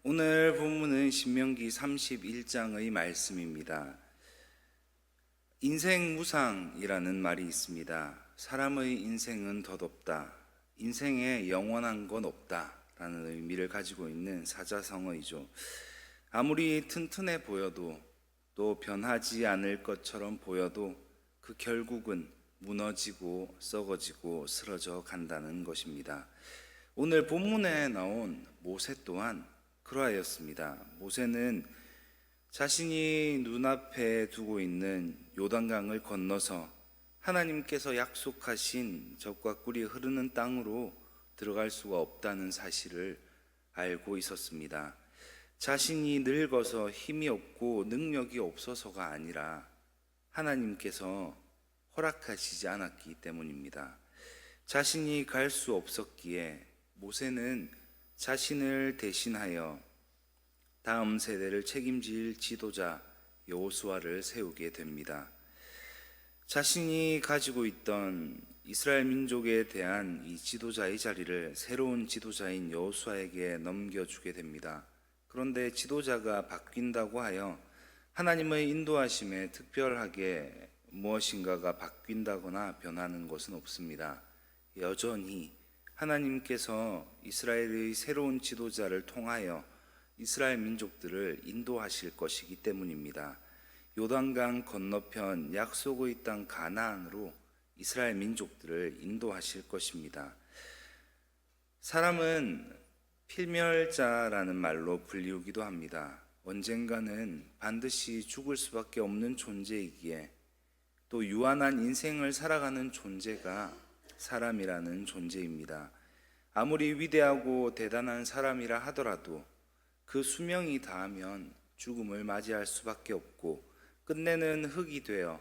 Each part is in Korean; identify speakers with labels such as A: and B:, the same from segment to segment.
A: 오늘 본문은 신명기 31장의 말씀입니다. 인생 무상이라는 말이 있습니다. 사람의 인생은 덧없다. 인생에 영원한 건 없다 라는 의미를 가지고 있는 사자성어이죠. 아무리 튼튼해 보여도 또 변하지 않을 것처럼 보여도 그 결국은 무너지고 썩어지고 쓰러져 간다는 것입니다. 오늘 본문에 나온 모세 또한 그러하였습니다. 모세는 자신이 눈앞에 두고 있는 요단강을 건너서 하나님께서 약속하신 젖과 꿀이 흐르는 땅으로 들어갈 수가 없다는 사실을 알고 있었습니다. 자신이 늙어서 힘이 없고 능력이 없어서가 아니라 하나님께서 허락하시지 않았기 때문입니다. 자신이 갈 수 없었기에 모세는 자신을 대신하여 다음 세대를 책임질 지도자 여호수아를 세우게 됩니다. 자신이 가지고 있던 이스라엘 민족에 대한 이 지도자의 자리를 새로운 지도자인 여호수아에게 넘겨주게 됩니다. 그런데 지도자가 바뀐다고 하여 하나님의 인도하심에 특별하게 무엇인가가 바뀐다거나 변하는 것은 없습니다. 여전히 하나님께서 이스라엘의 새로운 지도자를 통하여 이스라엘 민족들을 인도하실 것이기 때문입니다. 요단강 건너편 약속의 땅 가나안으로 이스라엘 민족들을 인도하실 것입니다. 사람은 필멸자라는 말로 불리우기도 합니다. 언젠가는 반드시 죽을 수밖에 없는 존재이기에 또 유한한 인생을 살아가는 존재가 사람이라는 존재입니다. 아무리 위대하고 대단한 사람이라 하더라도 그 수명이 다하면 죽음을 맞이할 수밖에 없고 끝내는 흙이 되어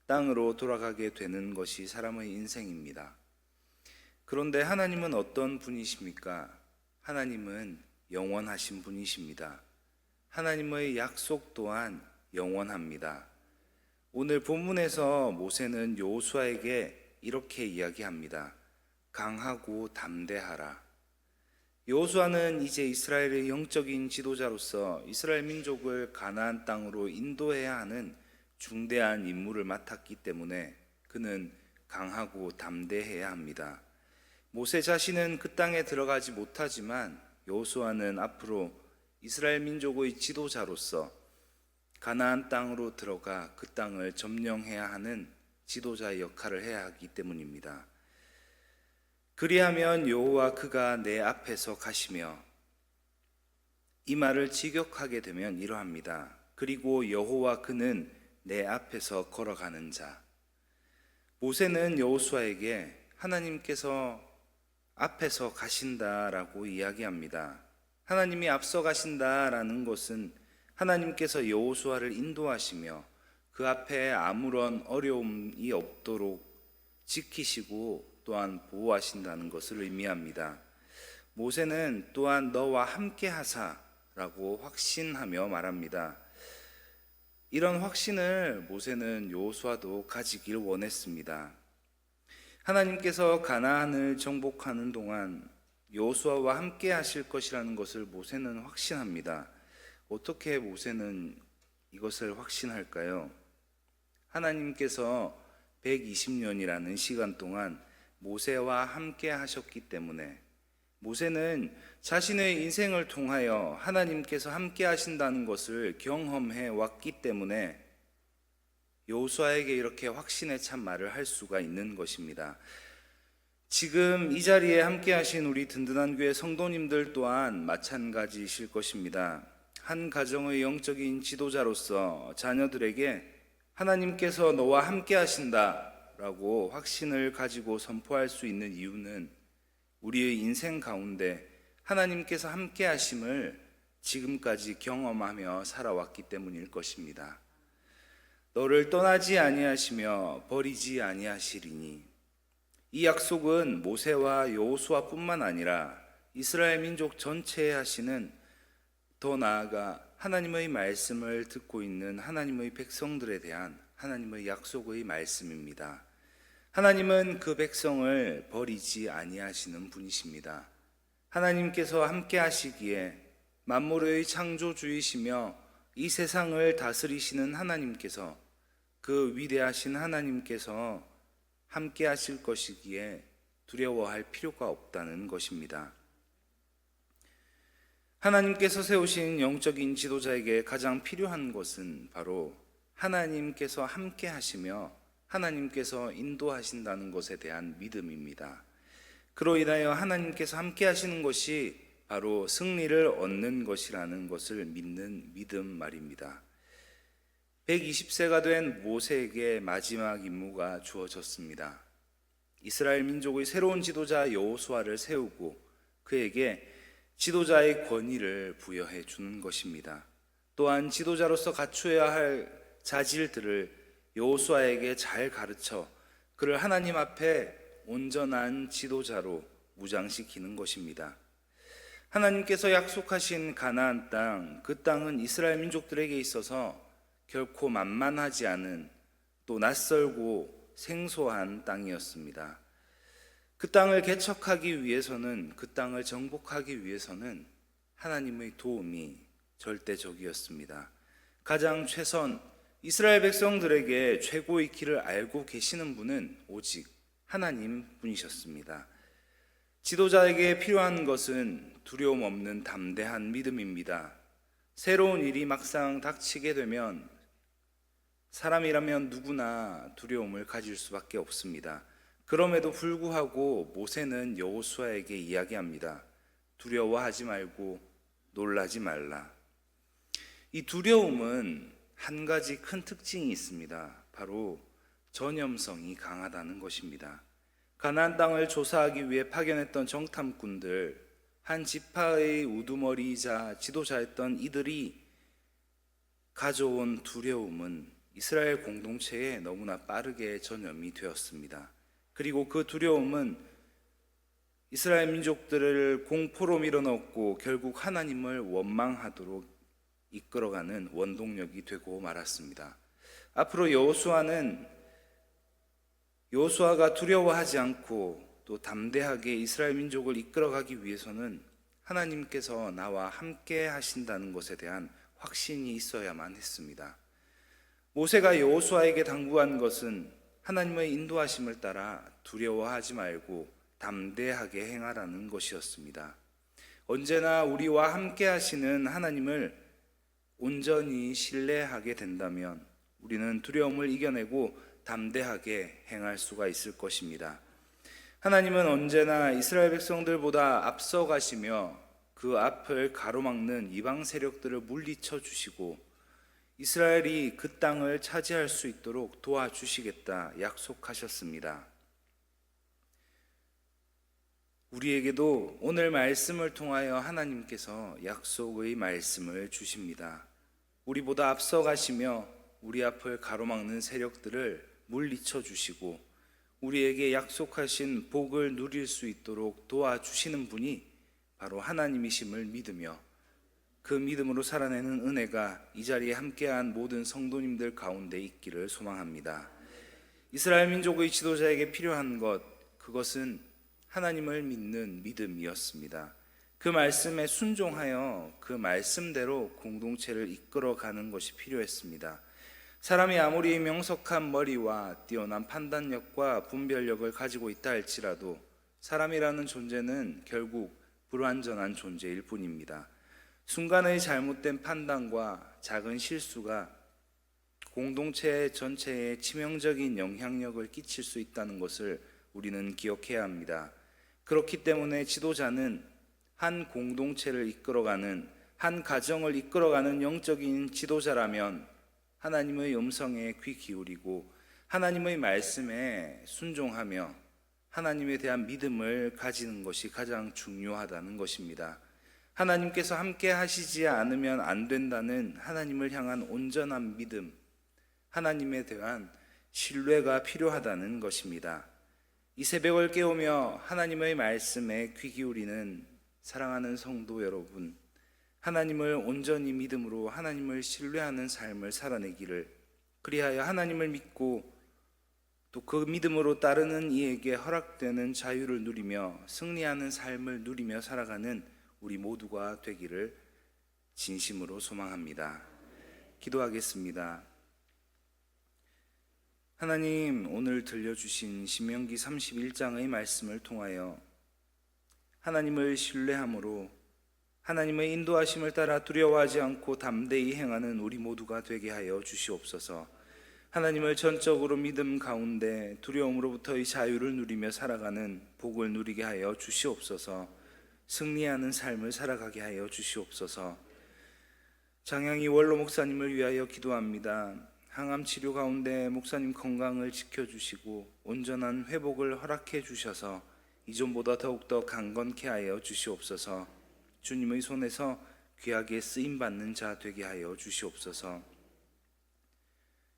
A: 땅으로 돌아가게 되는 것이 사람의 인생입니다. 그런데 하나님은 어떤 분이십니까? 하나님은 영원하신 분이십니다. 하나님의 약속 또한 영원합니다. 오늘 본문에서 모세는 여호수아에게 이렇게 이야기합니다. 강하고 담대하라. 여호수아는 이제 이스라엘의 영적인 지도자로서 이스라엘 민족을 가나안 땅으로 인도해야 하는 중대한 임무를 맡았기 때문에 그는 강하고 담대해야 합니다. 모세 자신은 그 땅에 들어가지 못하지만 여호수아는 앞으로 이스라엘 민족의 지도자로서 가나안 땅으로 들어가 그 땅을 점령해야 하는 지도자의 역할을 해야 하기 때문입니다. 그리하면 여호와 그가 내 앞에서 가시며, 이 말을 직역하게 되면 이러합니다. 그리고 여호와 그는 내 앞에서 걸어가는 자. 모세는 여호수아에게 하나님께서 앞에서 가신다라고 이야기합니다. 하나님이 앞서 가신다라는 것은 하나님께서 여호수아를 인도하시며 그 앞에 아무런 어려움이 없도록 지키시고 또한 보호하신다는 것을 의미합니다. 모세는 또한 너와 함께 하사라고 확신하며 말합니다. 이런 확신을 모세는 여호수아도 가지길 원했습니다. 하나님께서 가나안을 정복하는 동안 여호수아와 함께 하실 것이라는 것을 모세는 확신합니다. 어떻게 모세는 이것을 확신할까요? 하나님께서 120년이라는 시간 동안 모세와 함께 하셨기 때문에 모세는 자신의 인생을 통하여 하나님께서 함께 하신다는 것을 경험해 왔기 때문에 여호수아에게 이렇게 확신에 찬 말을 할 수가 있는 것입니다. 지금 이 자리에 함께 하신 우리 든든한 교회 성도님들 또한 마찬가지이실 것입니다. 한 가정의 영적인 지도자로서 자녀들에게 하나님께서 너와 함께 하신다 라고 확신을 가지고 선포할 수 있는 이유는 우리의 인생 가운데 하나님께서 함께 하심을 지금까지 경험하며 살아왔기 때문일 것입니다. 너를 떠나지 아니하시며 버리지 아니하시리니, 이 약속은 모세와 여호수아뿐만 아니라 이스라엘 민족 전체에 하시는, 더 나아가 하나님의 말씀을 듣고 있는 하나님의 백성들에 대한 하나님의 약속의 말씀입니다. 하나님은 그 백성을 버리지 아니하시는 분이십니다. 하나님께서 함께 하시기에 만물의 창조주이시며 이 세상을 다스리시는 하나님께서, 그 위대하신 하나님께서 함께 하실 것이기에 두려워할 필요가 없다는 것입니다. 하나님께서 세우신 영적인 지도자에게 가장 필요한 것은 바로 하나님께서 함께 하시며 하나님께서 인도하신다는 것에 대한 믿음입니다. 그로 인하여 하나님께서 함께 하시는 것이 바로 승리를 얻는 것이라는 것을 믿는 믿음 말입니다. 120세가 된 모세에게 마지막 임무가 주어졌습니다. 이스라엘 민족의 새로운 지도자 여호수아를 세우고 그에게 지도자의 권위를 부여해 주는 것입니다. 또한 지도자로서 갖추어야 할 자질들을 여호수아에게 잘 가르쳐 그를 하나님 앞에 온전한 지도자로 무장시키는 것입니다. 하나님께서 약속하신 가나안 땅, 그 땅은 이스라엘 민족들에게 있어서 결코 만만하지 않은, 또 낯설고 생소한 땅이었습니다. 그 땅을 개척하기 위해서는, 그 땅을 정복하기 위해서는 하나님의 도움이 절대적이었습니다. 가장 최선, 이스라엘 백성들에게 최고의 길을 알고 계시는 분은 오직 하나님 분이셨습니다. 지도자에게 필요한 것은 두려움 없는 담대한 믿음입니다. 새로운 일이 막상 닥치게 되면 사람이라면 누구나 두려움을 가질 수밖에 없습니다. 그럼에도 불구하고 모세는 여호수아에게 이야기합니다. 두려워하지 말고 놀라지 말라. 이 두려움은 한 가지 큰 특징이 있습니다. 바로 전염성이 강하다는 것입니다. 가나안 땅을 조사하기 위해 파견했던 정탐꾼들, 한 지파의 우두머리이자 지도자였던 이들이 가져온 두려움은 이스라엘 공동체에 너무나 빠르게 전염이 되었습니다. 그리고 그 두려움은 이스라엘 민족들을 공포로 밀어넣고 결국 하나님을 원망하도록 이끌어가는 원동력이 되고 말았습니다. 앞으로 여호수아가 두려워하지 않고 또 담대하게 이스라엘 민족을 이끌어가기 위해서는 하나님께서 나와 함께 하신다는 것에 대한 확신이 있어야만 했습니다. 모세가 여호수아에게 당부한 것은 하나님의 인도하심을 따라 두려워하지 말고 담대하게 행하라는 것이었습니다. 언제나 우리와 함께 하시는 하나님을 온전히 신뢰하게 된다면 우리는 두려움을 이겨내고 담대하게 행할 수가 있을 것입니다. 하나님은 언제나 이스라엘 백성들보다 앞서가시며 그 앞을 가로막는 이방 세력들을 물리쳐 주시고 이스라엘이 그 땅을 차지할 수 있도록 도와주시겠다 약속하셨습니다. 우리에게도 오늘 말씀을 통하여 하나님께서 약속의 말씀을 주십니다. 우리보다 앞서가시며 우리 앞을 가로막는 세력들을 물리쳐 주시고 우리에게 약속하신 복을 누릴 수 있도록 도와주시는 분이 바로 하나님이심을 믿으며 그 믿음으로 살아내는 은혜가 이 자리에 함께한 모든 성도님들 가운데 있기를 소망합니다. 이스라엘 민족의 지도자에게 필요한 것, 그것은 하나님을 믿는 믿음이었습니다. 그 말씀에 순종하여 그 말씀대로 공동체를 이끌어가는 것이 필요했습니다. 사람이 아무리 명석한 머리와 뛰어난 판단력과 분별력을 가지고 있다 할지라도 사람이라는 존재는 결국 불완전한 존재일 뿐입니다. 순간의 잘못된 판단과 작은 실수가 공동체 전체에 치명적인 영향력을 끼칠 수 있다는 것을 우리는 기억해야 합니다. 그렇기 때문에 지도자는 한 공동체를 이끌어가는, 한 가정을 이끌어가는 영적인 지도자라면 하나님의 음성에 귀 기울이고 하나님의 말씀에 순종하며 하나님에 대한 믿음을 가지는 것이 가장 중요하다는 것입니다. 하나님께서 함께 하시지 않으면 안 된다는 하나님을 향한 온전한 믿음, 하나님에 대한 신뢰가 필요하다는 것입니다. 이 새벽을 깨우며 하나님의 말씀에 귀 기울이는 사랑하는 성도 여러분, 하나님을 온전히 믿음으로 하나님을 신뢰하는 삶을 살아내기를 그리하여 하나님을 믿고 또 그 믿음으로 따르는 이에게 허락되는 자유를 누리며 승리하는 삶을 누리며 살아가는 우리 모두가 되기를 진심으로 소망합니다. 기도하겠습니다. 하나님, 오늘 들려주신 신명기 31장의 말씀을 통하여 하나님을 신뢰함으로 하나님의 인도하심을 따라 두려워하지 않고 담대히 행하는 우리 모두가 되게 하여 주시옵소서. 하나님을 전적으로 믿음 가운데 두려움으로부터의 자유를 누리며 살아가는 복을 누리게 하여 주시옵소서. 승리하는 삶을 살아가게 하여 주시옵소서. 장양이 원로 목사님을 위하여 기도합니다. 항암 치료 가운데 목사님 건강을 지켜주시고 온전한 회복을 허락해 주셔서 이전보다 더욱더 강건케 하여 주시옵소서. 주님의 손에서 귀하게 쓰임받는 자 되게 하여 주시옵소서.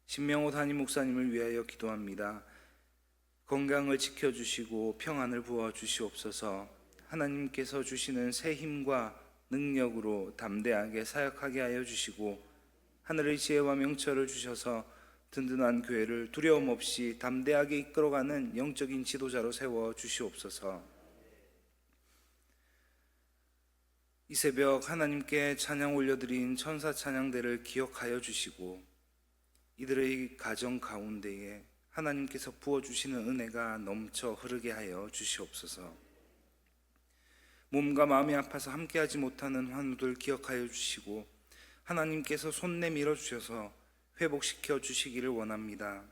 A: 신명호 담임 목사님을 위하여 기도합니다. 건강을 지켜주시고 평안을 부어주시옵소서. 하나님께서 주시는 새 힘과 능력으로 담대하게 사역하게 하여 주시고 하늘의 지혜와 명철을 주셔서 든든한 교회를 두려움 없이 담대하게 이끌어가는 영적인 지도자로 세워 주시옵소서. 이 새벽 하나님께 찬양 올려드린 천사 찬양대를 기억하여 주시고 이들의 가정 가운데에 하나님께서 부어주시는 은혜가 넘쳐 흐르게 하여 주시옵소서. 몸과 마음이 아파서 함께하지 못하는 환우들 기억하여 주시고 하나님께서 손 내밀어 주셔서 회복시켜 주시기를 원합니다.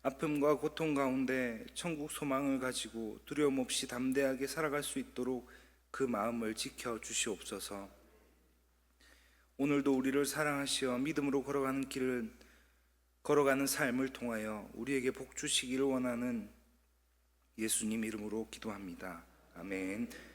A: 아픔과 고통 가운데 천국 소망을 가지고 두려움 없이 담대하게 살아갈 수 있도록 그 마음을 지켜 주시옵소서. 오늘도 우리를 사랑하시어 믿음으로 걸어가는 삶을 통하여 우리에게 복 주시기를 원하는 예수님 이름으로 기도합니다. 아멘.